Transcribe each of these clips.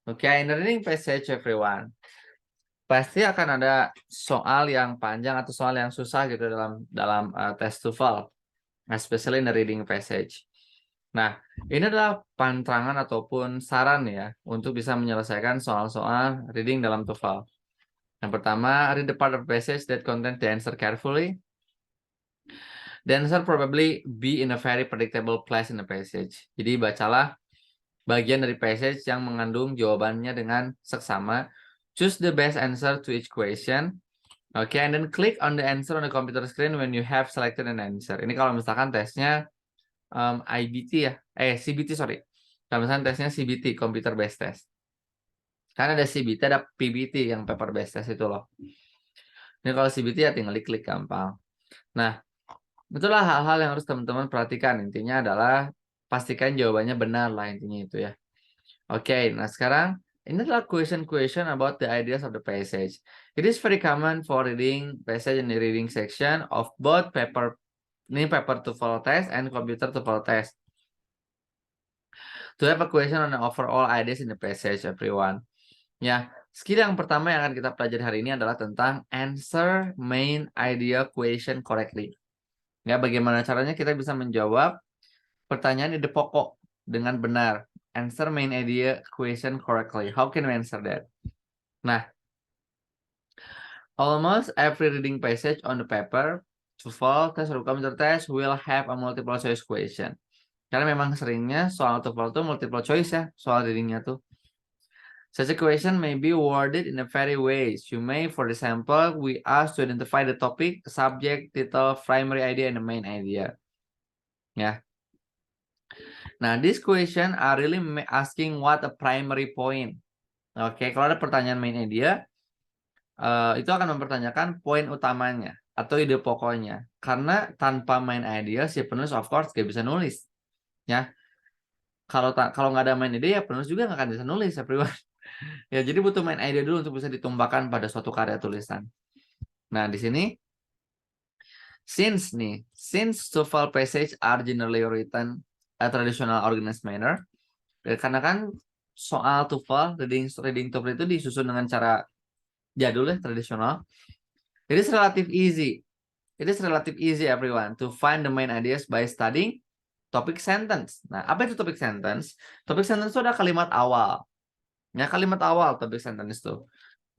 Okay, in the reading passage, everyone, pasti akan ada soal yang panjang atau soal yang susah gitu dalam tes TOEFL, especially in the reading passage. Nah, ini adalah pantangan ataupun saran ya untuk bisa menyelesaikan soal-soal reading dalam TOEFL. Yang pertama, read the part of the passage that contains the answer carefully. The answer probably be in a very predictable place in the passage. Jadi bacalah bagian dari passage yang mengandung jawabannya dengan seksama. Choose the best answer to each question. Okay, and then click on the answer on the computer screen when you have selected an answer. Ini kalau misalkan tesnya IBT ya, CBT sorry. Kalau misalkan tesnya CBT, computer based test. Karena ada CBT, ada PBT yang paper based test itu loh. Ini kalau CBT ya tinggal diklik gampang. Nah, itulah hal-hal yang harus teman-teman perhatikan. Intinya adalah pastikan jawabannya benar lah intinya itu ya. Oke, nah sekarang ini adalah question about the ideas of the passage. It is very common for reading passage in the reading section of both paper TOEFL test and computer TOEFL test. To have a question on the overall ideas in the passage, everyone. Ya, skill yang pertama yang akan kita pelajari hari ini adalah tentang answer main idea question correctly. Ya, bagaimana caranya kita bisa menjawab pertanyaan ide pokok dengan benar. Answer main idea question correctly. How can we answer that? Nah, almost every reading passage on the paper, TOEFL test or computer test will have a multiple choice question. Karena memang seringnya soal TOEFL itu multiple choice ya, soal readingnya tuh. Such a question may be worded in a very ways. You may, for example, we ask to identify the topic, subject, title, primary idea, and the main idea. Ya. Nah, this question are really asking what a primary point. Oke, kalau ada pertanyaan main idea, itu akan mempertanyakan poin utamanya atau ide pokoknya. Karena tanpa main idea, si penulis of course gak bisa nulis. Ya, kalau nggak ada main ide, ya penulis juga nggak akan bisa nulis, everyone. Ya, jadi butuh main idea dulu untuk bisa ditumbahkan pada suatu karya tulisan. Nah, di sini since TOEFL passage are generally written a traditional organized manner, karena kan soal TOEFL reading TOEFL itu disusun dengan cara jadul ya, tradisional. It is relative easy. It is relative easy, everyone, to find the main ideas by studying topic sentence. Nah, apa itu topic sentence? Topic sentence itu ada kalimat awal. Ya, kalimat awal topic sentence itu.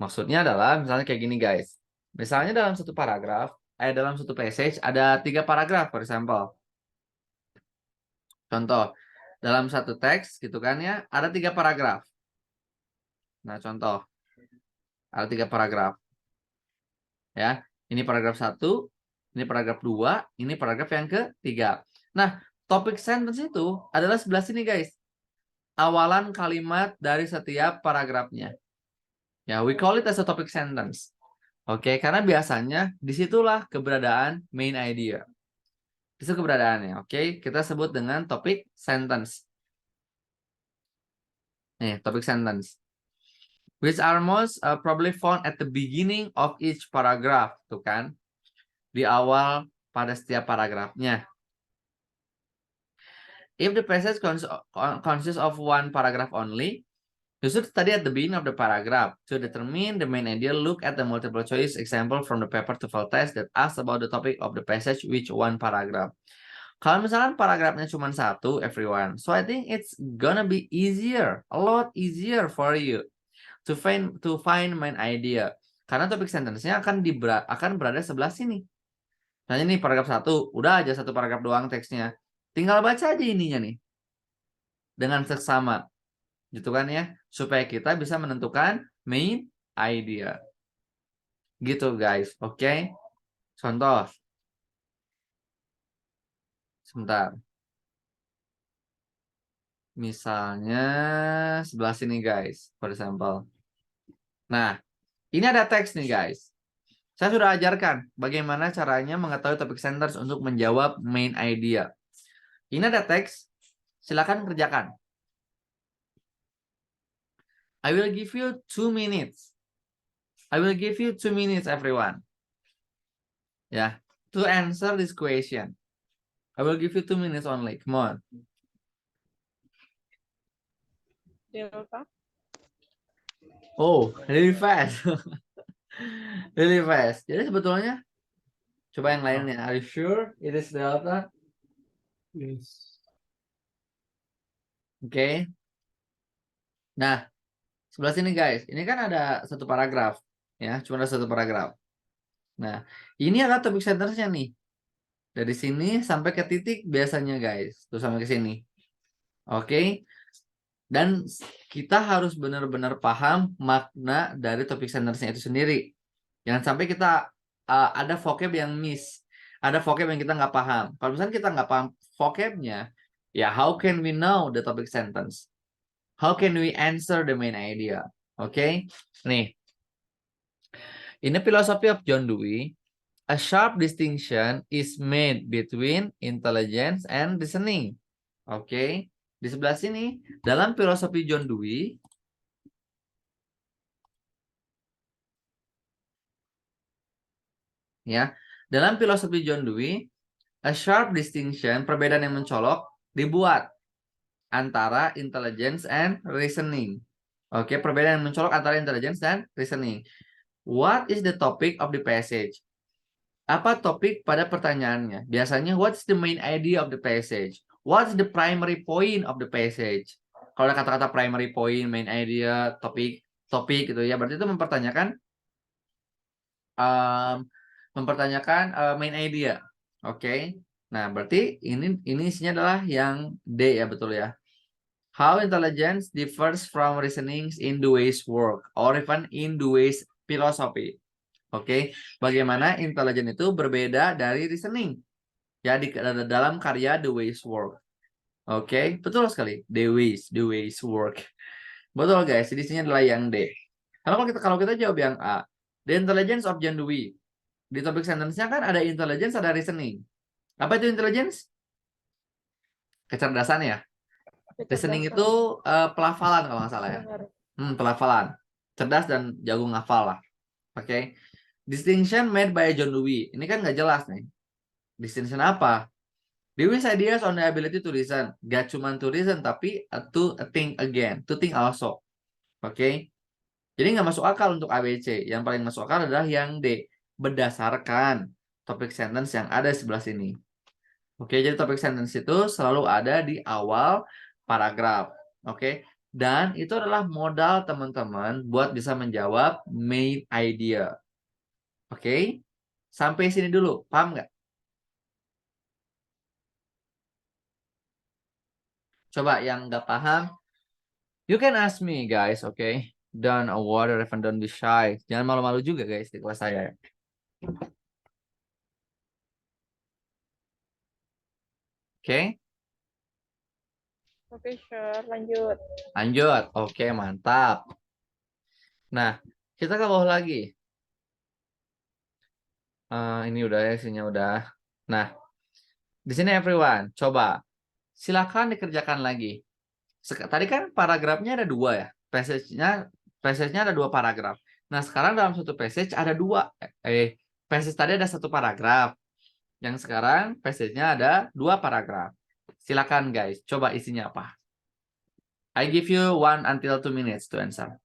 Maksudnya adalah misalnya kayak gini, guys. Misalnya dalam satu paragraf, dalam satu passage ada 3 paragraf, for example. Contoh, dalam satu teks gitu kan ya, ada 3 paragraf. Nah, contoh, ada 3 paragraf. Ya, ini paragraf 1, ini paragraf 2, ini paragraf yang ketiga. Nah, topic sentence itu adalah sebelah sini, guys. Awalan kalimat dari setiap paragrafnya. Ya, we call it as a topic sentence. Oke, karena biasanya disitulah keberadaan main idea. Itu keberadaannya. Oke, kita sebut dengan topic sentence. Nih, topic sentence. Which are most probably found at the beginning of each paragraph. Tuh kan. Di awal pada setiap paragrafnya. If the passage consists of one paragraph only, you should study at the beginning of the paragraph. To determine the main idea, look at the multiple choice example from the paper TOEFL test that asks about the topic of the passage which one paragraph. Kalau misalkan paragrafnya cuma 1, everyone, so I think it's gonna be easier, a lot easier for you to find main idea. Karena topik sentence-nya akan berada sebelah sini. Nah, ini paragraf 1, udah aja 1 paragraf doang teksnya. Tinggal baca aja ininya nih. Dengan seksama. Gitu kan ya, supaya kita bisa menentukan main idea. Gitu, guys. Oke. Contoh. Sebentar. Misalnya sebelah sini, guys, for example. Nah, ini ada teks nih, guys. Saya sudah ajarkan bagaimana caranya mengetahui topik sentence untuk menjawab main idea. Ini ada teks, silakan kerjakan. I will give you 2 minutes. I will give you 2 minutes, everyone. Ya, to answer this question. I will give you 2 minutes only. Come on. Delta. Oh, really fast. Really fast. Jadi sebetulnya coba yang lainnya. Are you sure it is delta? Yes. Oke. Nah, sebelah sini guys. Ini kan ada satu paragraf. Ya, cuma ada satu paragraf. Nah, ini adalah topik sentencenya nih. Dari sini sampai ke titik biasanya guys. Tuh sampai ke sini. Oke. Dan kita harus benar-benar paham makna dari topik sentencenya itu sendiri. Jangan sampai kita ada vocab yang miss. Ada vocab yang kita nggak paham. Kalau misalnya kita nggak paham vocabnya, ya how can we know the topic sentence? How can we answer the main idea? Oke. Nih, in the philosophy of John Dewey, a sharp distinction is made between intelligence and reasoning. Oke. Di sebelah sini, dalam filosofi John Dewey, ya, dalam filosofi John Dewey, a sharp distinction, perbedaan yang mencolok, dibuat antara intelligence and reasoning. Oke, perbedaan yang mencolok antara intelligence dan reasoning. What is the topic of the passage? Apa topik pada pertanyaannya? Biasanya, what's the main idea of the passage? What's the primary point of the passage? Kalau ada kata-kata primary point, main idea, topik, topik gitu ya, berarti itu um, mempertanyakan main idea. Oke. Nah, berarti ini isinya adalah yang D ya, betul ya. How intelligence differs from reasonings in Dewey's work or even in Dewey's philosophy. Oke, bagaimana intelligence itu berbeda dari reasoning ya dalam karya Dewey's work. Oke, betul sekali. Dewey's work. Betul guys, jadi isinya adalah yang D. Kalau kita jawab yang A, the intelligence of John Dewey. Di topik sentence-nya kan ada intelligence, ada reasoning. Apa itu intelligence? Kecerdasan ya. Listening itu Kecerdasan. pelafalan kalau nggak salah ya. Dengar. Pelafalan. Cerdas dan jago ngafal lah. Oke. Distinction made by John Dewey. Ini kan nggak jelas nih. Distinction apa? Dewey's ideas on the ability to listen. Gak cuma to listen, tapi to think again. To think also. Oke. Jadi nggak masuk akal untuk ABC. Yang paling masuk akal adalah yang D. Berdasarkan topik sentence yang ada di sebelah sini. Oke, jadi topik sentence itu selalu ada di awal paragraf. Oke, dan itu adalah modal teman-teman buat bisa menjawab main idea. Oke, sampai sini dulu. Paham nggak? Coba yang nggak paham, you can ask me guys, oke? Don't worry, even don't be shy. Jangan malu-malu juga guys di kelas saya. Oke, Oke, sure. Lanjut. lanjut. Oke, mantap. Nah, kita ke bawah lagi. Ini udah ya, isinya udah. Nah, di sini everyone, coba silakan dikerjakan lagi. Tadi kan paragrafnya ada dua ya. Passage-nya ada dua paragraf. Nah, sekarang dalam satu passage ada dua. Passage tadi ada satu paragraf. Yang sekarang passage-nya ada dua paragraf. Silakan guys, coba isinya apa? I give you 1 until 2 minutes to answer.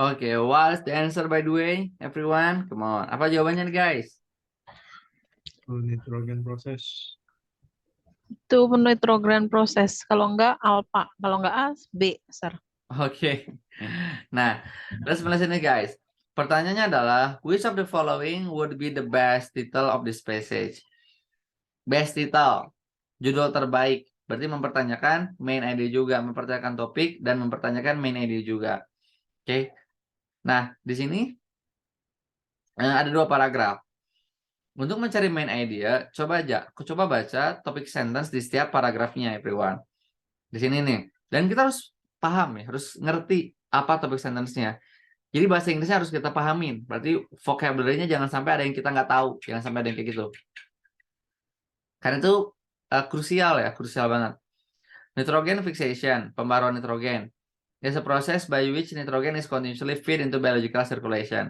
Oke, what's the answer by the way, everyone? Come on. Apa jawabannya nih, guys? Nitrogen proses. Itu nitrogen proses. Kalau enggak alpha. Kalau enggak A, B, sir. Oke. Nah, let's listen nih, guys. Pertanyaannya adalah, which of the following would be the best title of this passage? Best title, judul terbaik. Berarti mempertanyakan main idea juga, mempertanyakan topik dan mempertanyakan main idea juga. Oke. Nah, di sini ada 2 paragraf. Untuk mencari main idea, coba baca topik sentence di setiap paragrafnya, everyone. Di sini nih. Dan kita harus paham ya, harus ngerti apa topik sentence-nya. Jadi bahasa Inggrisnya harus kita pahamin. Berarti vocabulary-nya jangan sampai ada yang kita nggak tahu, jangan sampai ada yang kayak gitu. Karena itu krusial ya, krusial banget. Nitrogen fixation, pembaruan nitrogen. Is a process by which nitrogen is continuously feed into biological circulation.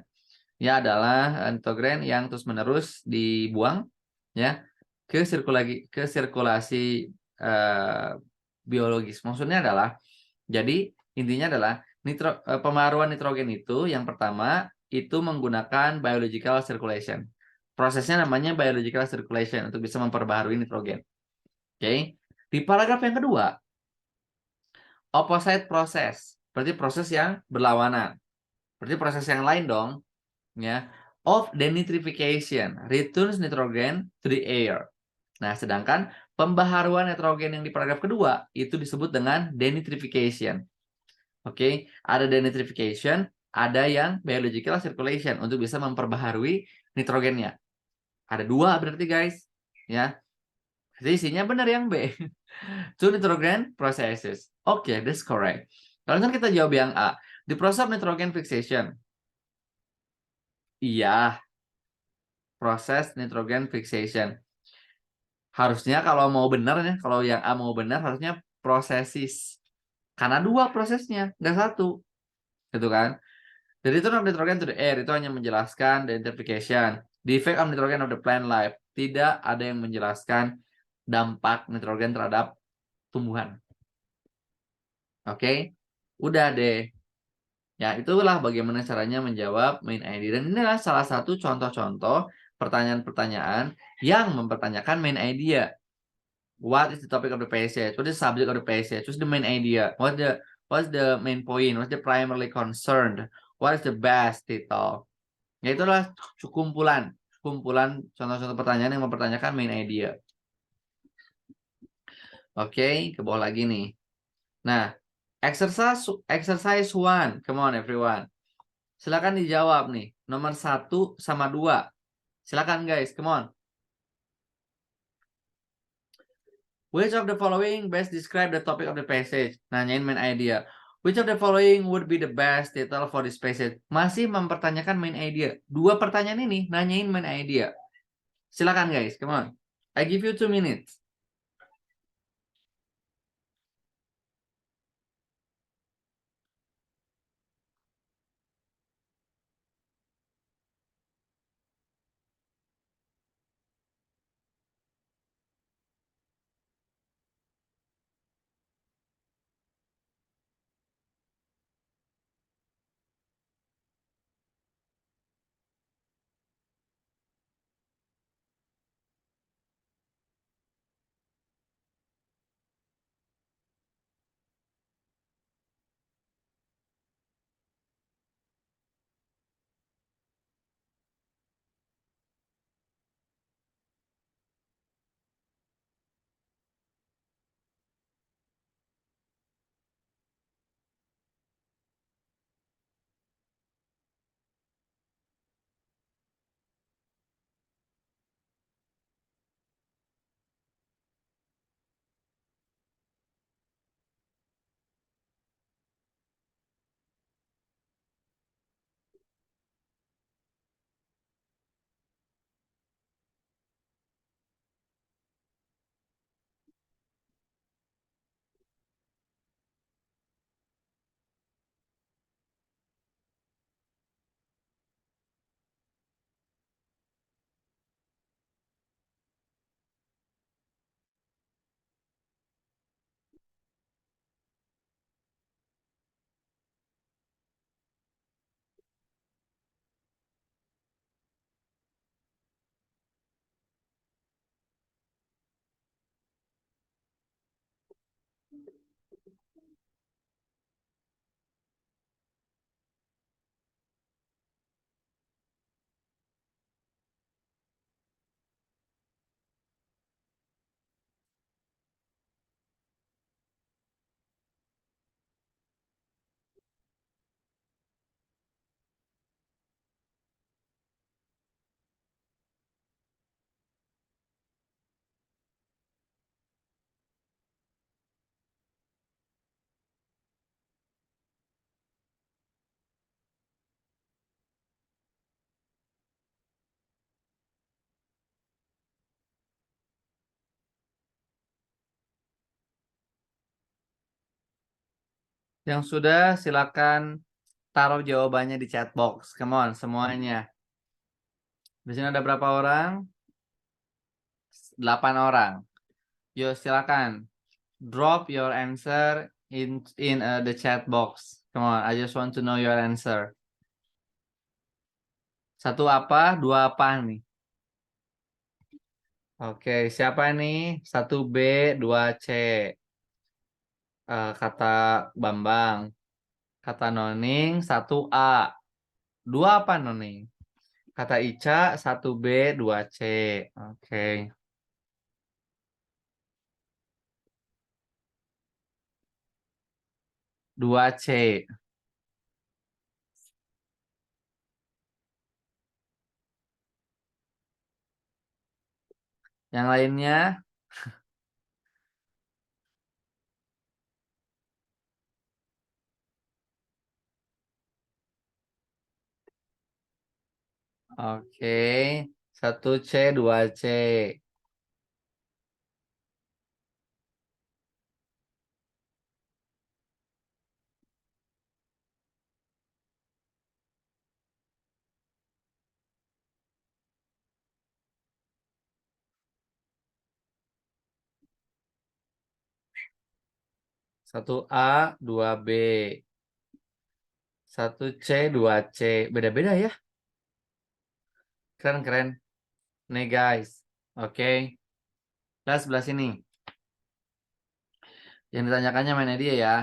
Ya adalah nitrogen yang terus-menerus dibuang ya ke sirkulasi biologis. Maksudnya adalah, jadi intinya adalah pembaruan nitrogen itu yang pertama itu menggunakan biological circulation. Prosesnya namanya biological circulation untuk bisa memperbaharui nitrogen. Oke. Di paragraf yang kedua, opposite process, berarti proses yang berlawanan. Berarti proses yang lain dong, ya. Of denitrification returns nitrogen to the air. Nah, sedangkan pembaharuan nitrogen yang di paragraf kedua itu disebut dengan denitrification. Oke, ada denitrification, ada yang biological circulation untuk bisa memperbaharui nitrogennya. Ada 2 berarti, guys, ya. Jadi isinya benar yang B. Two nitrogen processes. Oke, that's correct. Kalau misalnya kita jawab yang A, the process of nitrogen fixation. Iya, proses nitrogen fixation. Harusnya kalau mau benar ya, kalau yang A mau benar harusnya processes. Karena 2 prosesnya, nggak 1. Gitu kan? The return of nitrogen to the air itu hanya menjelaskan denitrification. The effect of nitrogen of the plant life. Tidak ada yang menjelaskan dampak nitrogen terhadap tumbuhan. Oke? Udah deh. Ya, itulah bagaimana caranya menjawab main ID. Dan inilah salah satu contoh-contoh pertanyaan-pertanyaan yang mempertanyakan main idea. What is the topic of the passage? What is the subject of the passage? What's the main idea? What's the main point? What's the primarily concerned? What is the best title? Ya, itulah kumpulan contoh-contoh pertanyaan yang mempertanyakan main idea. Oke, ke bawah lagi nih. Nah, exercise 1. Come on everyone. Silakan dijawab nih. Nomor 1 sama 2. Silakan guys, come on. Which of the following best describe the topic of the passage? Nanyain main idea. Which of the following would be the best title for this passage? Masih mempertanyakan main idea. 2 pertanyaan ini nanyain main idea. Silakan guys, come on. I give you 2 minutes. Yang sudah silakan taruh jawabannya di chat box. Come on, semuanya. Di sini ada berapa orang? 8 orang. Yo, silakan. Drop your answer in the chat box. Come on, I just want to know your answer. 1 apa? 2 apa nih? Oke, siapa nih? 1 B, 2 C. Kata Bambang. Kata Noning, 1 A. 2 apa Noning? Kata Ica, 1 B, 2 C. Oke. 2 C. Yang lainnya? Oke. 1 C, 2 C. Satu A, 2 B. 1 C, 2 C. Beda-beda ya. Keren-keren. Nih guys. Oke. Nah, sebelah sini. Yang ditanyakannya mana dia ya.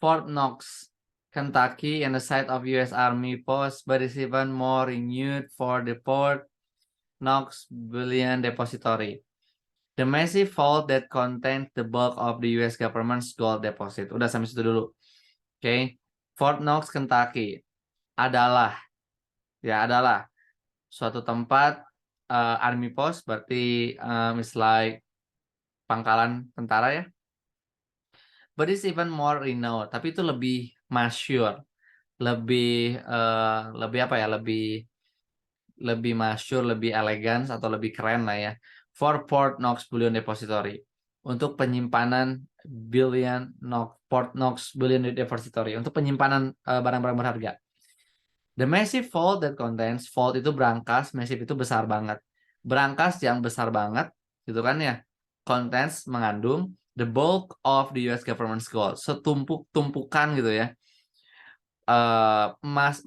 Fort Knox, Kentucky, and the site of U.S. Army post, but is even more renewed for the Fort Knox Bullion Depository. The massive vault that contains the bulk of the U.S. government's gold deposit. Udah sampai situ dulu. Oke. Fort Knox, Kentucky adalah suatu tempat army post, berarti it's like pangkalan tentara ya. But it's even more renowned, tapi itu lebih masyhur, lebih apa ya, lebih masyhur, lebih elegan atau lebih keren lah ya. For Fort Knox Bullion Depository, untuk penyimpanan Fort Knox Bullion Depository, untuk penyimpanan barang-barang berharga. The massive vault that contains, vault itu brankas, massive itu besar banget. Brankas yang besar banget, gitu kan ya. Contains mengandung the bulk of the US government's gold, setumpuk-tumpukan gitu ya. Emas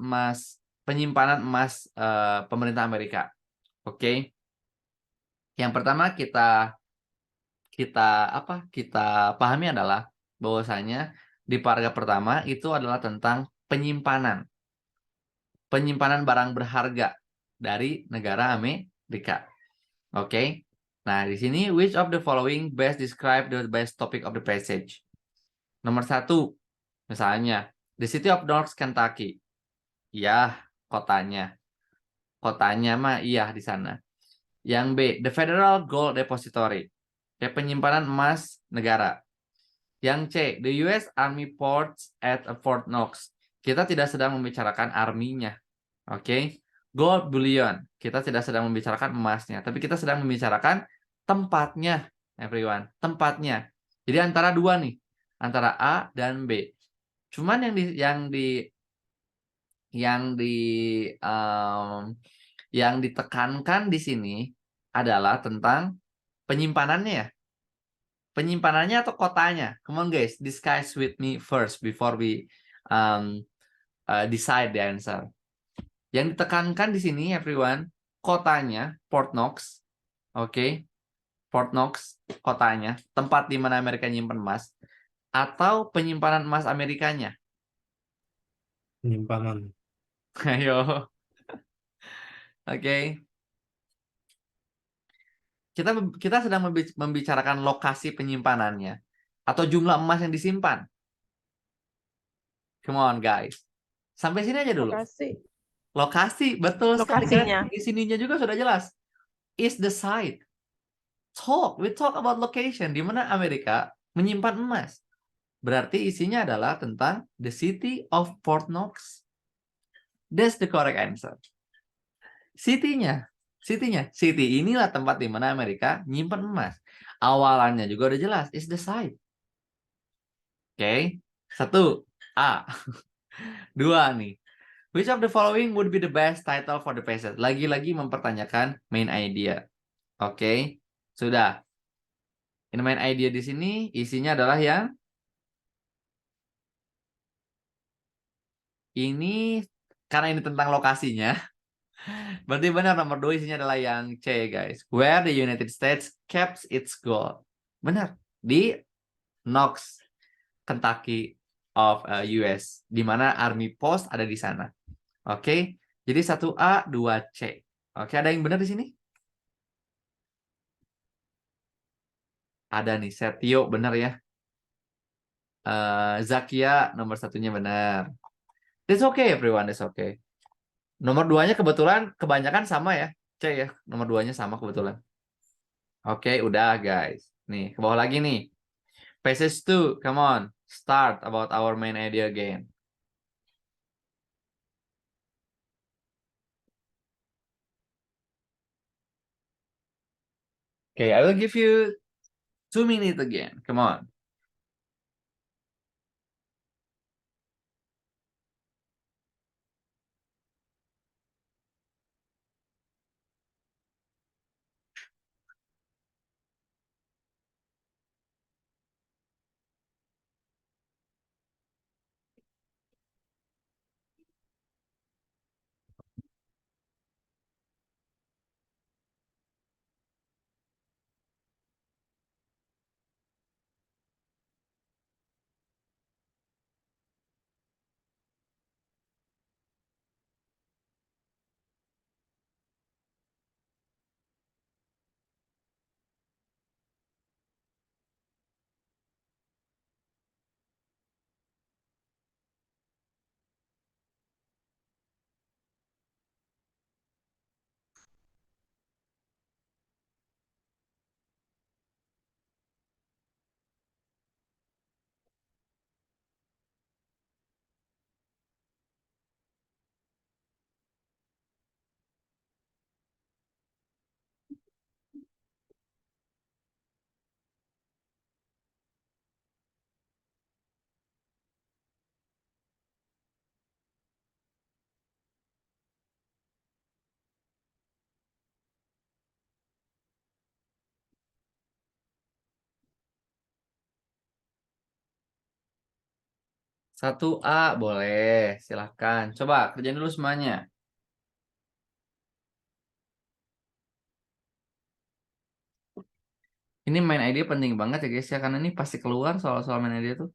penyimpanan emas pemerintah Amerika. Oke. Yang pertama kita pahami adalah bahwasanya di paragraf pertama itu adalah tentang penyimpanan barang berharga dari negara Amerika. Oke. Nah, di sini which of the following best describe the best topic of the passage? Nomor 1, misalnya the city of North Kentucky. Ya, kotanya. Kotanya mah iya di sana. Yang B, the Federal Gold Depository. Ya, penyimpanan emas negara. Yang C, the US Army ports at Fort Knox. Kita tidak sedang membicarakan arminya. Oke. Gold bullion. Kita tidak sedang membicarakan emasnya, tapi kita sedang membicarakan tempatnya, everyone. Tempatnya. Jadi antara dua nih, antara A dan B. Cuman yang ditekankan di sini adalah tentang penyimpanannya ya. Penyimpanannya atau kotanya? Come on guys, discuss with me first before we decide the answer. Yang ditekankan di sini everyone, kotanya Fort Knox. Oke. Fort Knox, kotanya, tempat di mana Amerika nyimpan emas, atau penyimpanan emas Amerikanya? Penyimpanan. Ayo. Oke. Kita sedang membicarakan lokasi penyimpanannya atau jumlah emas yang disimpan. Come on guys. Sampai sini aja dulu. Lokasi, betul sekali. Lokasinya. Di sininya juga sudah jelas. Is the site. We talk about location, di mana Amerika menyimpan emas. Berarti isinya adalah tentang the city of Fort Knox. That's the correct answer. City inilah tempat di mana Amerika nyimpan emas. Awalannya juga udah jelas, is the site. Oke. 1 A. 2 nih. Which of the following would be the best title for the passage? Lagi-lagi mempertanyakan main idea. Oke. Sudah. Ini main idea di sini isinya adalah yang ini, karena ini tentang lokasinya. Berarti benar, nomor 2 isinya adalah yang C, guys. Where the United States keeps its gold. Benar. Di Knox, Kentucky of US. Di mana Army Post ada di sana. Oke. Jadi 1A, 2C. Oke, ada yang benar di sini? Ada nih, Setio benar ya. Zakia nomor 1-nya benar. That's okay everyone, that's okay. Nomor 2-nya kebetulan kebanyakan sama ya. C ya, nomor 2-nya sama kebetulan. Oke, udah guys. Nih, ke bawah lagi nih. Passage 2, come on. Start about our main idea again. Okay, I will give you 2 minutes again. Come on. Satu A boleh, silahkan. Coba kerjain dulu semuanya. Ini main idea penting banget ya guys ya, karena ini pasti keluar soal-soal main idea tuh.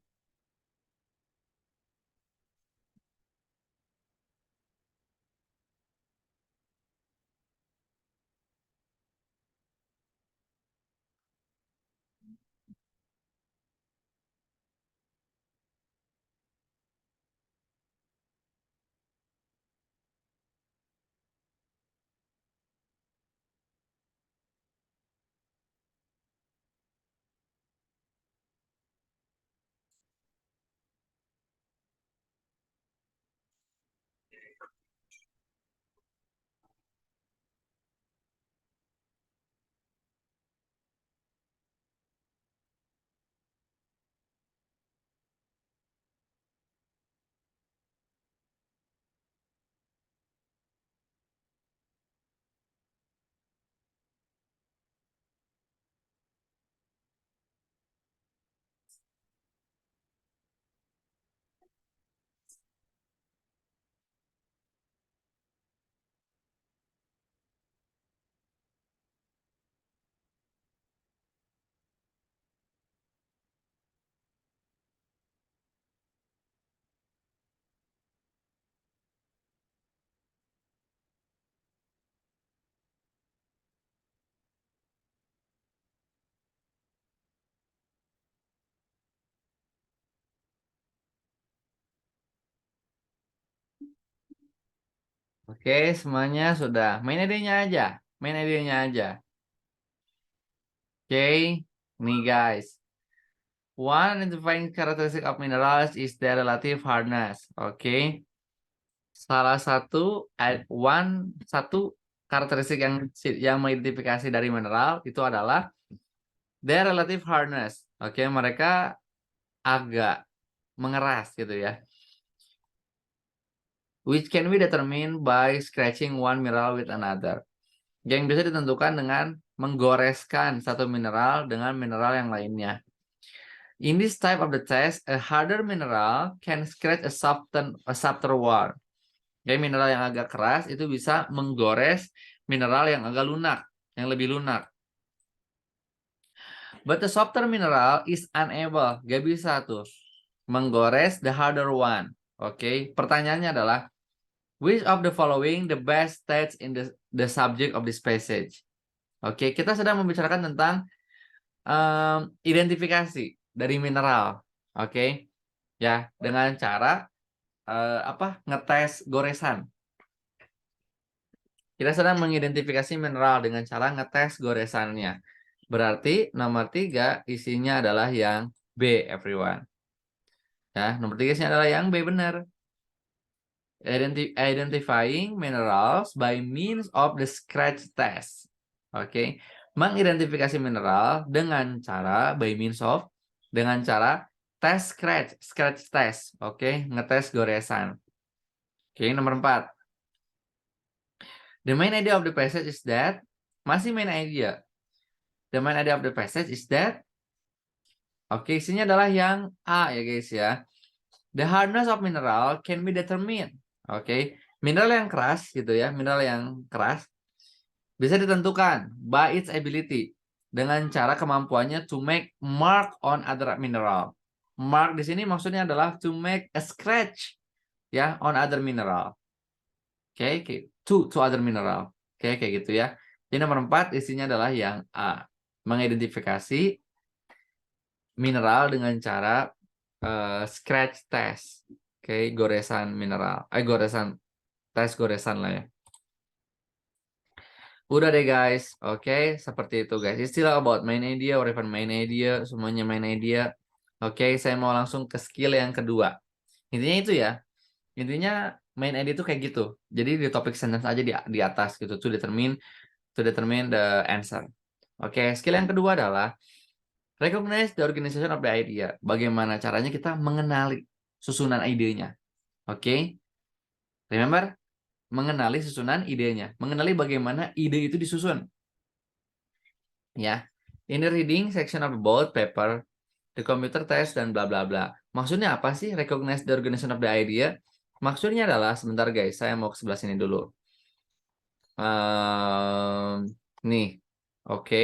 Oke, semuanya sudah. Main idenya aja. Main idenya aja. Oke, nih guys. One identifying characteristic of minerals is their relative hardness. Oke. Salah satu satu karakteristik yang mengidentifikasi dari mineral itu adalah their relative hardness. Oke, mereka agak mengeras gitu ya. Which can be determined by scratching one mineral with another. Yang bisa ditentukan dengan menggoreskan satu mineral dengan mineral yang lainnya. In this type of the test, a harder mineral can scratch a softer one. Jadi mineral yang agak keras itu bisa menggores mineral yang agak lunak, yang lebih lunak. But the softer mineral is unable, gak bisa tuh menggores the harder one. Oke, pertanyaannya adalah which of the following the best states in the subject of this passage? Oke, kita sedang membicarakan tentang identifikasi dari mineral. Oke, ya dengan cara ngetes goresan. Kita sedang mengidentifikasi mineral dengan cara ngetes goresannya. Berarti nomor 3 isinya adalah yang B, everyone. Ya, nomor 3 isinya adalah yang B, benar. Identifying minerals by means of the scratch test. Oke, mengidentifikasi mineral dengan cara dengan cara tes scratch test. Oke, ngetes goresan. Oke, nomor 4. The main idea of the passage is that, masih main idea. The main idea of the passage is that, oke, isinya adalah yang A ya guys ya. The hardness of mineral can be determined. Oke, mineral yang keras gitu ya, mineral yang keras bisa ditentukan by its ability, dengan cara kemampuannya to make mark on other mineral. Mark di sini maksudnya adalah to make a scratch ya on other mineral. Oke, to other mineral. Oke, kayak gitu ya. Jadi nomor 4 isinya adalah yang A. Mengidentifikasi mineral dengan cara scratch test. Oke, goresan mineral. Tes goresan lah ya. Udah deh guys. Oke, seperti itu guys. Istilah about main idea or even main idea, semuanya main idea. Oke, saya mau langsung ke skill yang kedua. Intinya itu ya. Intinya main idea itu kayak gitu. Jadi di topik sentence aja di atas gitu to determine the answer. Oke, skill yang kedua adalah recognize the organization of the idea. Bagaimana caranya kita mengenali susunan idenya. Oke. Remember? Mengenali susunan idenya. Mengenali bagaimana ide itu disusun. Ya. In the reading section of the board paper, the computer test dan bla bla bla. Maksudnya apa sih recognize the organization of the idea? Maksudnya adalah, sebentar guys, saya mau ke sebelah sini dulu. Nih, oke.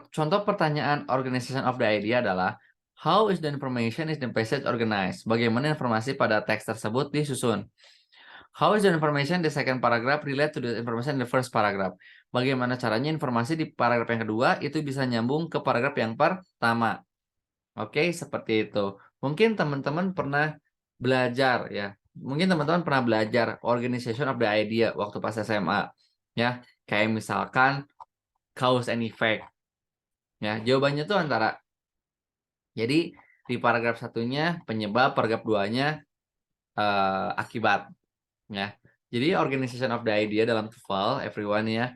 Contoh pertanyaan organization of the idea adalah how is the information is the passage organized? Bagaimana informasi pada teks tersebut disusun? How is the information the second paragraph relate to the information in the first paragraph? Bagaimana caranya informasi di paragraf yang kedua itu bisa nyambung ke paragraf yang pertama? Oke, seperti itu. Mungkin teman-teman pernah belajar ya. Mungkin teman-teman pernah belajar organization of the idea waktu pas SMA. Ya, kayak misalkan cause and effect. Ya, jawabannya tuh antara, jadi di paragraf satunya penyebab, paragraf 2-nya akibat. Ya, jadi organization of the idea dalam TOEFL, everyone ya,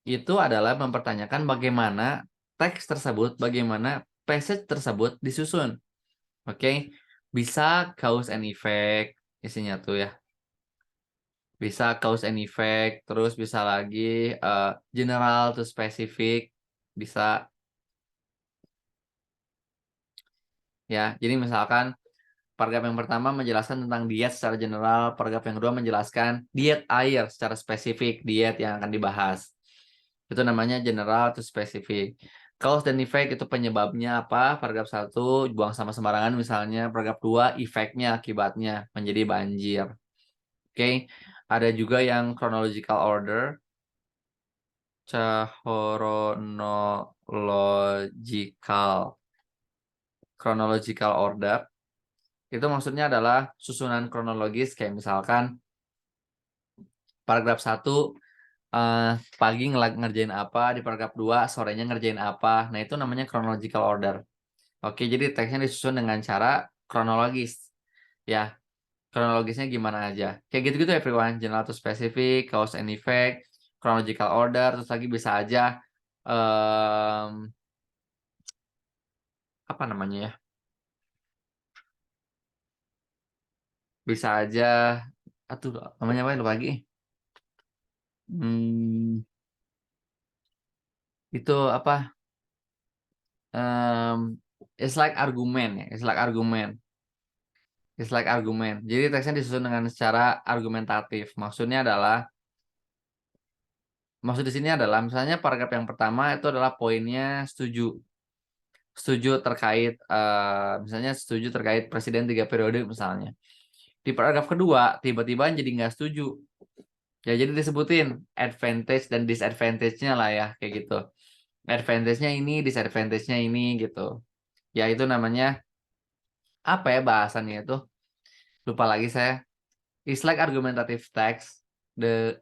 itu adalah mempertanyakan bagaimana teks tersebut, bagaimana passage tersebut disusun. Oke, bisa cause and effect isinya tuh ya. Bisa cause and effect, terus bisa lagi general to specific, bisa. Ya, jadi misalkan paragraf yang pertama menjelaskan tentang diet secara general, paragraf yang kedua menjelaskan diet air secara spesifik, diet yang akan dibahas. Itu namanya general to specific. Cause dan effect itu penyebabnya apa? Paragraf 1 buang sampah sembarangan misalnya, paragraf 2 efeknya, akibatnya menjadi banjir. Oke. Ada juga yang chronological order. Chronological order. Itu maksudnya adalah susunan kronologis, kayak misalkan paragraf 1 pagi ngerjain apa, di paragraf 2 sorenya ngerjain apa. Nah, itu namanya chronological order. Oke, jadi teksnya disusun dengan cara kronologis. Ya, kronologisnya gimana aja. Kayak gitu-gitu everyone, general to specific, cause and effect, chronological order, terus lagi bisa aja apa namanya ya? Bisa aja, aduh namanya apa lupa lagi. Hmm, itu apa? It's like argumen ya, it's like argumen. It's like argumen. Jadi teksnya disusun dengan secara argumentatif. Maksud di sini adalah misalnya paragraf yang pertama itu adalah poinnya setuju. Setuju terkait misalnya setuju terkait presiden 3 periode misalnya. Di paragraf kedua tiba-tiba jadi nggak setuju. Ya jadi disebutin advantage dan disadvantage-nya lah ya kayak gitu. Advantage-nya ini, disadvantage-nya ini gitu. Ya itu namanya apa ya bahasannya itu? Lupa lagi saya. It's like argumentative text.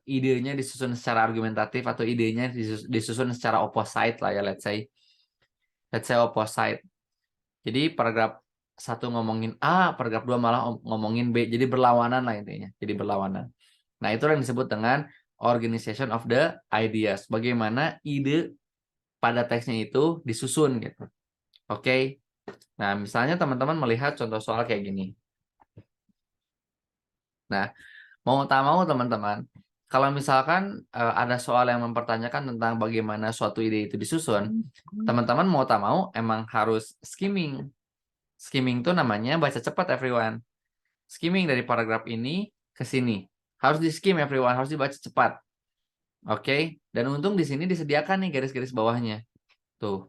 Idenya disusun secara argumentatif atau idenya disusun secara opposite lah ya, let's say opposite. Jadi paragraf 1 ngomongin A, paragraf 2 malah ngomongin B. Jadi berlawanan lah intinya. Jadi berlawanan. Nah, itu yang disebut dengan organization of the ideas. Bagaimana ide pada teksnya itu disusun gitu. Oke. Nah, misalnya teman-teman melihat contoh soal kayak gini. Nah, mau tak mau teman-teman, kalau misalkan ada soal yang mempertanyakan tentang bagaimana suatu ide itu disusun, teman-teman mau tak mau emang harus skimming. Skimming itu namanya baca cepat everyone. Skimming dari paragraf ini ke sini. Harus di skim everyone, harus dibaca cepat. Oke, dan untung di sini disediakan nih garis-garis bawahnya. Tuh.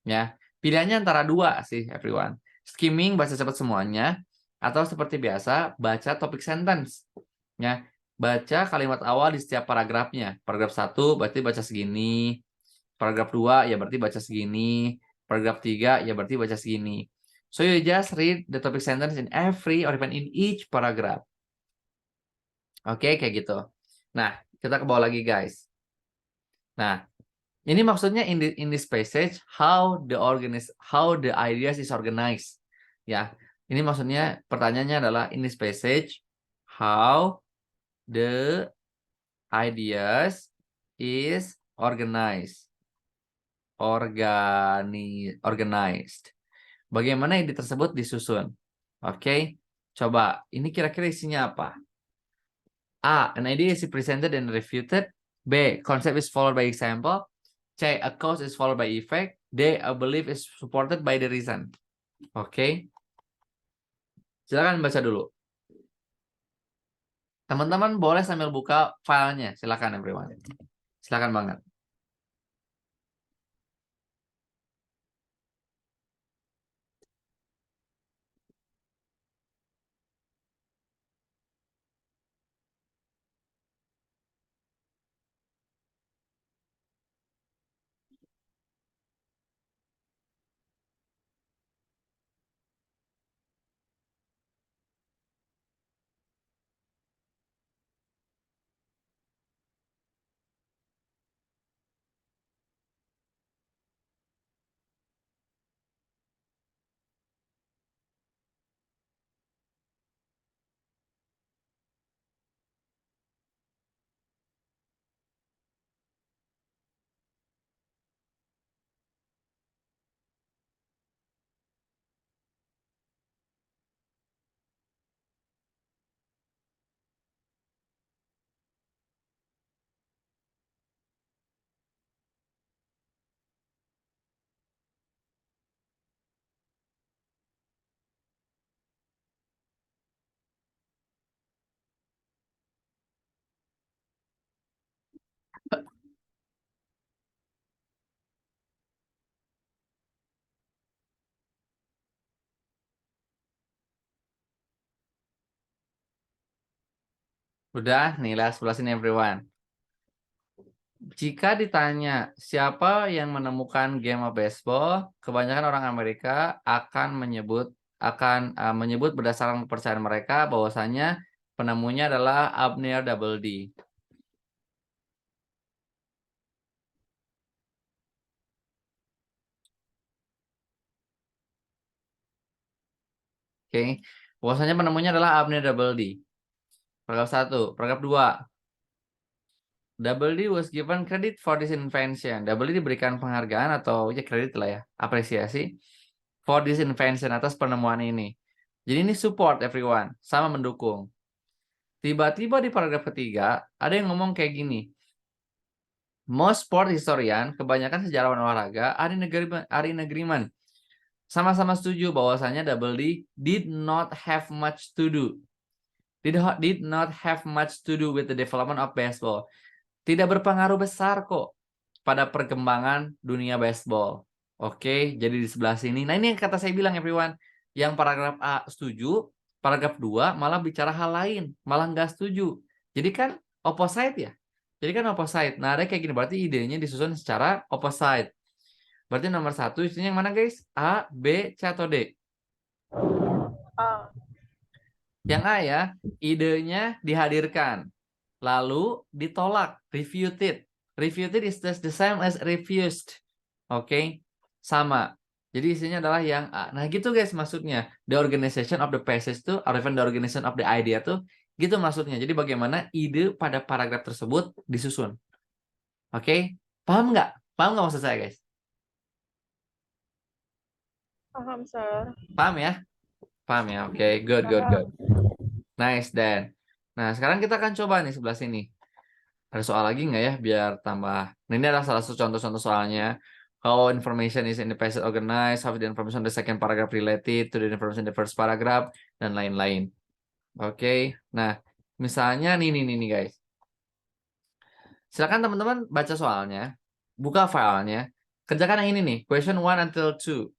Ya. Pilihannya antara dua sih everyone. Skimming baca cepat semuanya atau seperti biasa baca topik sentence. Ya. Baca kalimat awal di setiap paragrafnya. Paragraf 1 berarti baca segini. Paragraf 2 ya berarti baca segini. Paragraf 3 ya berarti baca segini. So you just read the topic sentence in every or even in each paragraph. Oke, kayak gitu. Nah, kita ke bawah lagi guys. Nah, ini maksudnya in this passage how the ideas is organized. Ya, ini maksudnya pertanyaannya adalah in this passage how the ideas is organized. Organized. Bagaimana ide tersebut disusun? Oke, coba ini kira-kira isinya apa? A. An idea is presented and refuted. B. Concept is followed by example. C. A cause is followed by effect. D. A belief is supported by the reason. Oke. Silakan baca dulu. Teman-teman boleh sambil buka filenya. Silakan everyone. Silakan banget. Udah, nih lihat sebelah sini everyone. Jika ditanya siapa yang menemukan game of baseball, kebanyakan orang Amerika akan menyebut berdasarkan kepercayaan mereka bahwasanya penemunya adalah Abner Double-D. Oke, bahwasanya penemunya adalah Abner Double-D. Paragraf 1, paragraf 2. Double-D was given credit for this invention. Double-D diberikan penghargaan atau ya kredit lah ya, apresiasi for this invention, atas penemuan ini. Jadi ini support everyone, sama mendukung. Tiba-tiba di paragraf ketiga ada yang ngomong kayak gini. Most sport historian, kebanyakan sejarawan olahraga, are in agreement. Sama-sama setuju bahwasanya Double D did not have much to do. Did not have much to do with the development of baseball. Tidak berpengaruh besar kok pada perkembangan dunia baseball. Oke, jadi di sebelah sini. Nah, ini yang kata saya bilang everyone. Yang paragraf A setuju, paragraf 2 malah bicara hal lain, malah nggak setuju. Jadi kan opposite ya. Jadi kan opposite. Nah, ada kayak gini, berarti idenya disusun secara opposite. Berarti nomor 1 isinya yang mana guys? A, B, C, atau D? A. Yang A ya, idenya dihadirkan. Lalu ditolak, refuted. Refuted is the same as refused. Oke, sama. Jadi isinya adalah yang A. Nah gitu guys maksudnya. The organization of the passage tuh, or even the organization of the idea tuh, gitu maksudnya. Jadi bagaimana ide pada paragraf tersebut disusun. Oke, paham nggak? Paham nggak maksud saya guys? Paham, Sir. Paham ya? Paham ya? Oke, good, good, good. Nice, Dan. Nah, sekarang kita akan coba nih sebelah sini. Ada soal lagi nggak ya biar tambah. Nah, ini adalah salah satu contoh-contoh soalnya. How information is in the passage organized, how the information in the second paragraph related to the information in the first paragraph, dan lain-lain. Oke, nah misalnya nih guys. Silakan teman-teman baca soalnya, buka filenya, kerjakan yang ini nih, question 1 until 2.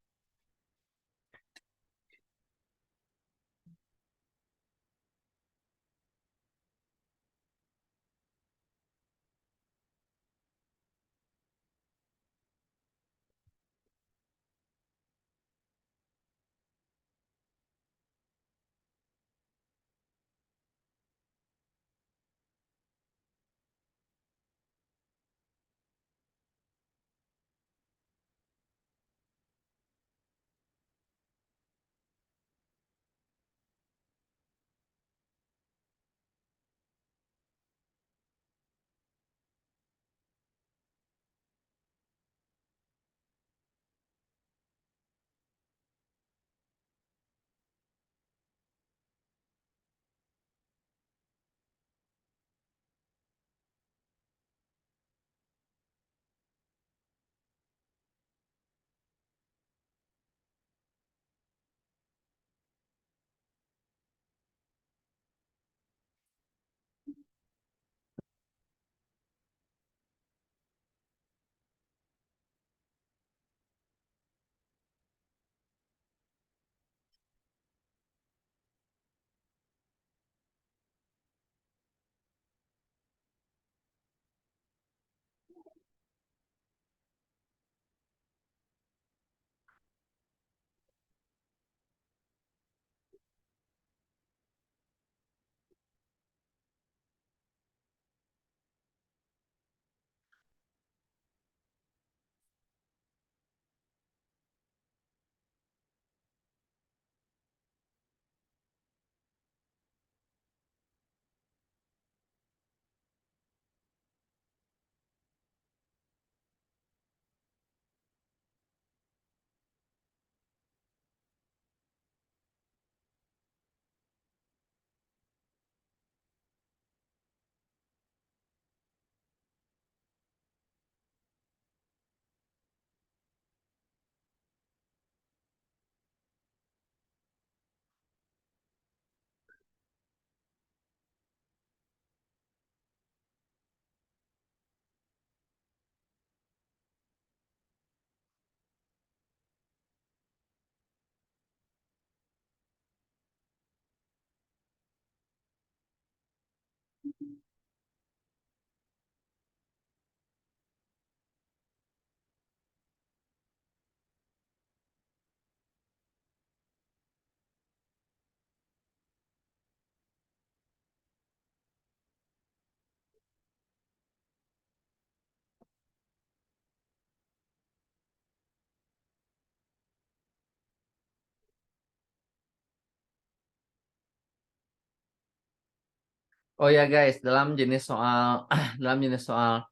Oh ya guys, dalam jenis soal dalam jenis soal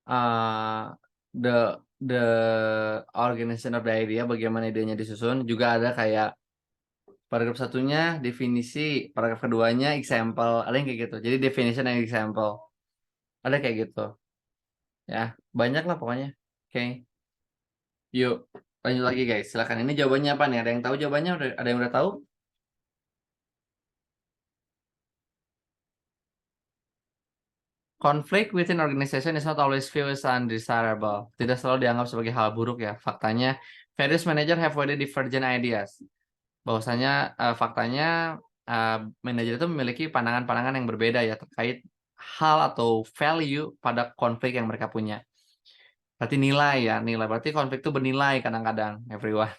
uh, the the organization of the idea, bagaimana idenya disusun. Juga ada kayak paragraf satunya definisi, paragraf keduanya example, ada yang kayak gitu. Jadi definition and example, ada kayak gitu. Ya, banyak lah pokoknya. Oke. Yuk, lanjut lagi guys. Silakan. Ini jawabannya apa nih? Ada yang tahu jawabannya? Ada yang udah tahu? Conflict within organization is not always viewed as undesirable. Tidak selalu dianggap sebagai hal buruk ya. Faktanya, various manager have already divergent ideas. Bahwasanya faktanya manajer itu memiliki pandangan-pandangan yang berbeda ya terkait hal atau value pada konflik yang mereka punya. Berarti nilai ya, nilai. Berarti konflik itu bernilai kadang-kadang, everyone.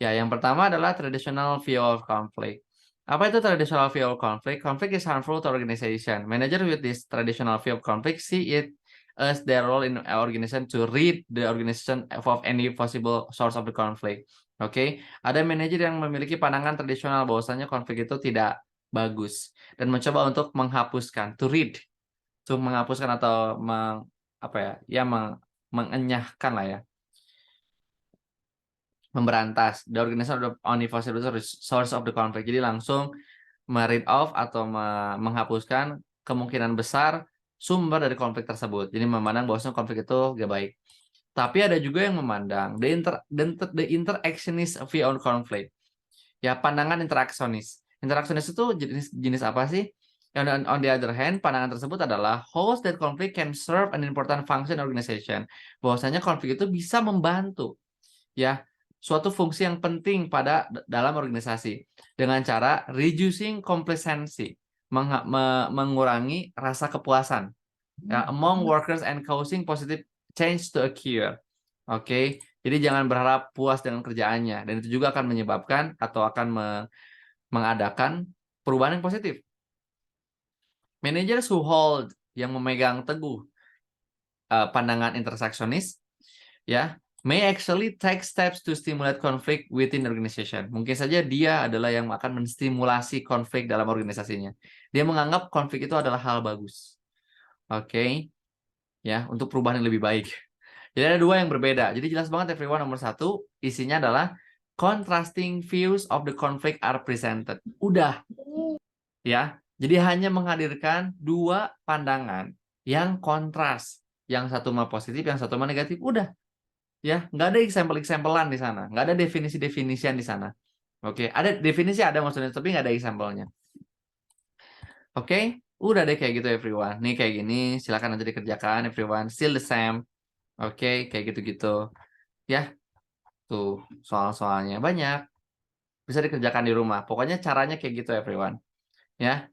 Ya, yang pertama adalah traditional view of conflict. Apa itu traditional view of conflict? Conflict is harmful to organization. Manager with this traditional view of conflict see it as their role in organization to rid the organization of any possible source of the conflict. Oke, ada manajer yang memiliki pandangan tradisional bahwasanya konflik itu tidak bagus dan mencoba untuk menghapuskan, to rid, to menghapuskan atau mengenyahkan lah ya, memberantas the organization of the only possible source of the conflict. Jadi langsung merid off atau menghapuskan kemungkinan besar sumber dari konflik tersebut. Jadi memandang bahwasanya konflik itu gak baik. Tapi ada juga yang memandang the interactionist view on conflict. Ya, pandangan interaksionis. Interaksionis itu jenis apa sih? On the other hand, pandangan tersebut adalah holds that conflict can serve an important function organization. Bahwasanya konflik itu bisa membantu ya suatu fungsi yang penting pada dalam organisasi dengan cara reducing complacency, mengurangi rasa kepuasan ya among workers and causing positive change to occur. Oke, jadi jangan berharap puas dengan kerjaannya dan itu juga akan menyebabkan atau akan mengadakan perubahan yang positif. Managers who hold, yang memegang teguh pandangan interseksionis ya may actually take steps to stimulate conflict within the organization. Mungkin saja dia adalah yang akan menstimulasi konflik dalam organisasinya. Dia menganggap konflik itu adalah hal bagus. Oke. Ya, untuk perubahan yang lebih baik. Jadi ada dua yang berbeda. Jadi jelas banget everyone, nomor satu, isinya adalah contrasting views of the conflict are presented. Udah. Ya. Jadi hanya menghadirkan dua pandangan yang kontras. Yang satu mah positif, yang satu mah negatif. Udah. Ya, nggak ada example-examplean di sana, nggak ada definisi-definisian di sana. Oke, ada definisi ada maksudnya, tapi nggak ada example-nya. Oke, udah deh kayak gitu everyone. Nih kayak gini, silakan nanti dikerjakan everyone. Still the same. Oke, kayak gitu-gitu. Ya, tuh soal-soalnya banyak. Bisa dikerjakan di rumah. Pokoknya caranya kayak gitu everyone. Ya.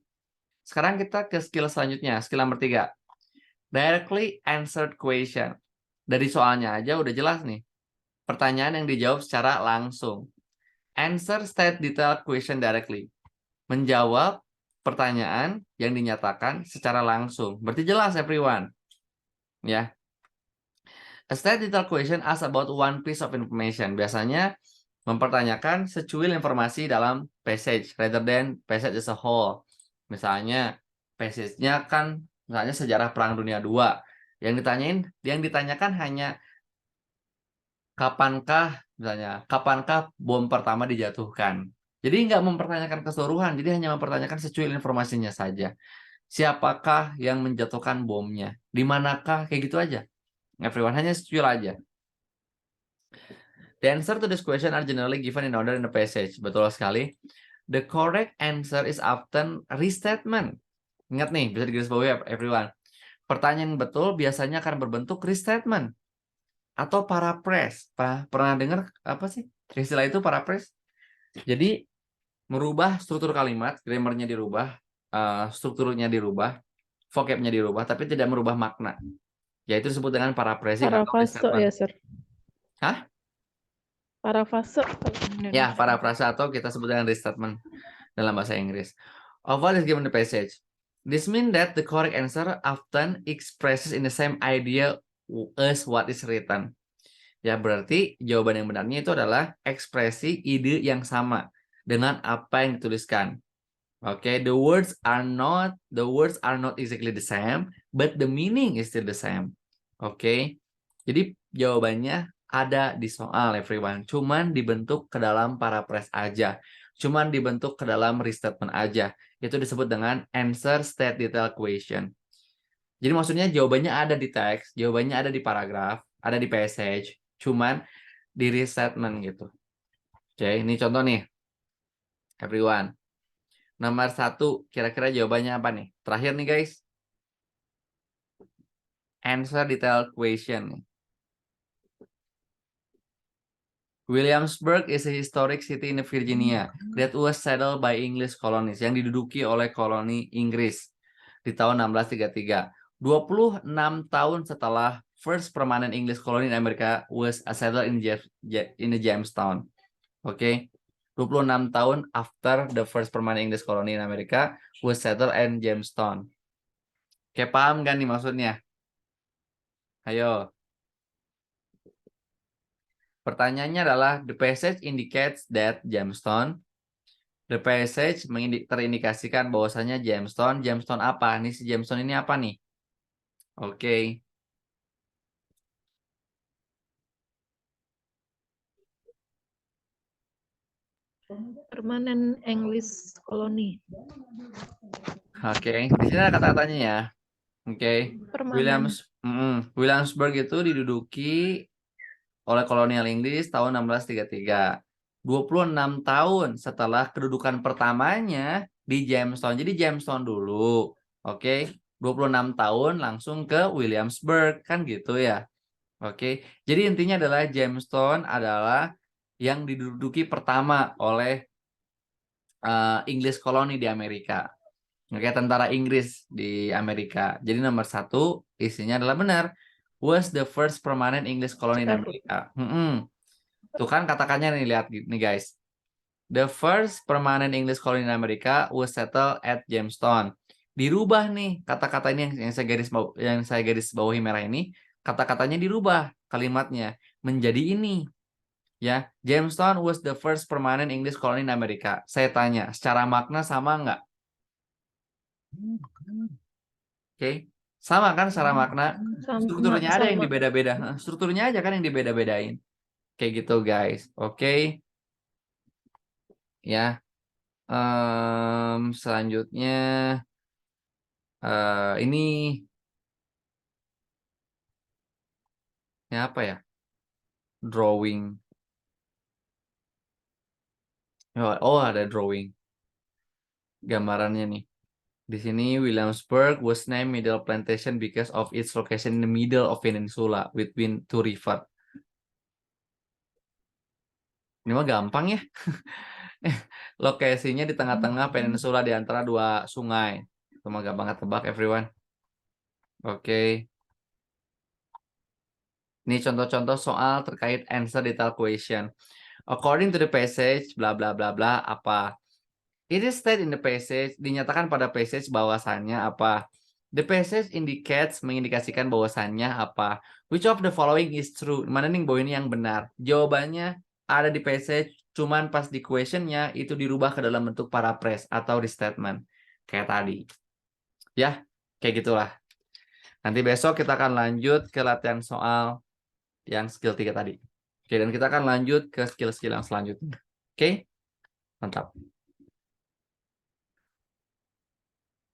Sekarang kita ke skill selanjutnya, skill nomor 3. Directly answered question. Dari soalnya aja udah jelas nih. Pertanyaan yang dijawab secara langsung. Answer state detailed question directly. Menjawab pertanyaan yang dinyatakan secara langsung. Berarti jelas everyone. Ya. A state detailed question asks about one piece of information. Biasanya mempertanyakan secuil informasi dalam passage rather than passage as a whole. Misalnya passage-nya kan misalnya sejarah Perang Dunia II. Yang ditanyakan hanya kapankah bom pertama dijatuhkan. Jadi nggak mempertanyakan keseluruhan, jadi hanya mempertanyakan secuil informasinya saja. Siapakah yang menjatuhkan bomnya? Di manakah? Kayak gitu aja. Everyone, hanya secuil aja. The answer to this question are generally given in order in the passage. Betul sekali. The correct answer is often restatement. Ingat nih, bisa digarisbawahi everyone. Pertanyaan betul biasanya akan berbentuk restatement atau paraphrase. Pernah dengar apa sih istilah itu, paraphrase? Jadi merubah struktur kalimat, grammarnya dirubah, strukturnya dirubah, vocabnya dirubah, tapi tidak merubah makna. Yaitu disebut dengan paraphrasing atau Parafase restatement. ya, Sir. Hah? Parafase. Ya, paraphrase atau kita sebut dengan restatement dalam bahasa Inggris. Of what is given the passage. This means that the correct answer often expresses in the same idea as what is written. Ya, berarti jawaban yang benarnya itu adalah ekspresi ide yang sama dengan apa yang dituliskan. Oke, the words are not exactly the same, but the meaning is still the same. Oke. Jadi jawabannya ada di soal everyone. Cuman dibentuk ke dalam paraphrase aja. Cuman dibentuk ke dalam restatement aja. Itu disebut dengan answer state detail question. Jadi maksudnya jawabannya ada di teks, jawabannya ada di paragraf, ada di passage, cuman di restatement gitu. Oke, ini contoh nih, everyone. Nomor 1, kira-kira jawabannya apa nih? Terakhir nih guys. Answer detailed question. Williamsburg is a historic city in Virginia that was settled by English colonies, yang diduduki oleh koloni Inggris di tahun 1633. 26 tahun setelah first permanent English colony in America was settled in Jamestown. Oke. 26 tahun after the first permanent English colony in America was settled in Jamestown. Oke, paham kan nih maksudnya? Ayo. Pertanyaannya adalah the passage indicates that Jamestown. The passage terindikasikan bahwasanya Jamestown. Jamestown apa? Nih si Jamestown ini apa nih? Oke. Permanent English Colony. Oke. Di sini ada kata-katanya ya. Oke. Permanen. Williamsburg itu diduduki oleh kolonial Inggris tahun 1633. 26 tahun setelah kedudukan pertamanya di Jamestown. Jadi Jamestown dulu. Oke. 26 tahun langsung ke Williamsburg. Kan gitu ya. Oke. Jadi intinya adalah Jamestown adalah yang diduduki pertama oleh English koloni di Amerika. Oke, tentara Inggris di Amerika. Jadi nomor 1 isinya adalah benar. Was the first permanent English colony in America. Tuh kan katakannya nih, lihat nih guys. The first permanent English colony in America was settled at Jamestown. Dirubah nih kata-kata ini yang saya garis bawahi merah ini, kata-katanya dirubah kalimatnya menjadi ini. Ya, Jamestown was the first permanent English colony in America. Saya tanya, secara makna sama nggak? Oke, sama kan secara makna? Strukturnya ada yang Sama. dibeda-beda. Strukturnya aja kan yang dibeda-bedain. Kayak gitu guys. Oke. Ya. Selanjutnya ini apa ya? Drawing. Oh, ada drawing. Gambarannya nih. Di sini Williamsburg was named Middle Plantation because of its location in the middle of peninsula between two rivers. Ini mah gampang ya. Lokasinya di tengah-tengah peninsula di antara dua sungai. Itu mah gampang ketebak everyone. Oke. Ini contoh-contoh soal terkait answer detail question. According to the passage, bla bla bla bla, apa? It is stated in the passage, dinyatakan pada passage bahwasannya apa? The passage indicates, mengindikasikan bahwasannya apa? Which of the following is true? Mana nih bahwa ini yang benar? Jawabannya ada di passage, cuman pas di questionnya itu dirubah ke dalam bentuk paraphrase atau restatement. Kayak tadi. Ya, kayak gitulah. Nanti besok kita akan lanjut ke latihan soal yang skill 3 tadi. Oke, dan kita akan lanjut ke skill-skill yang selanjutnya. Oke, mantap.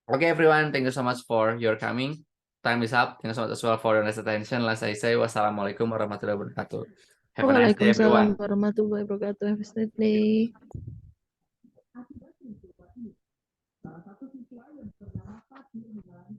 Okay, everyone, thank you so much for your coming. Time is up. Thank you so much as well for your nice attention. Last I say, wassalamualaikum warahmatullahi wabarakatuh. Have a nice day, everyone. Waalaikumsalam warahmatullahi wabarakatuh. Have a nice day.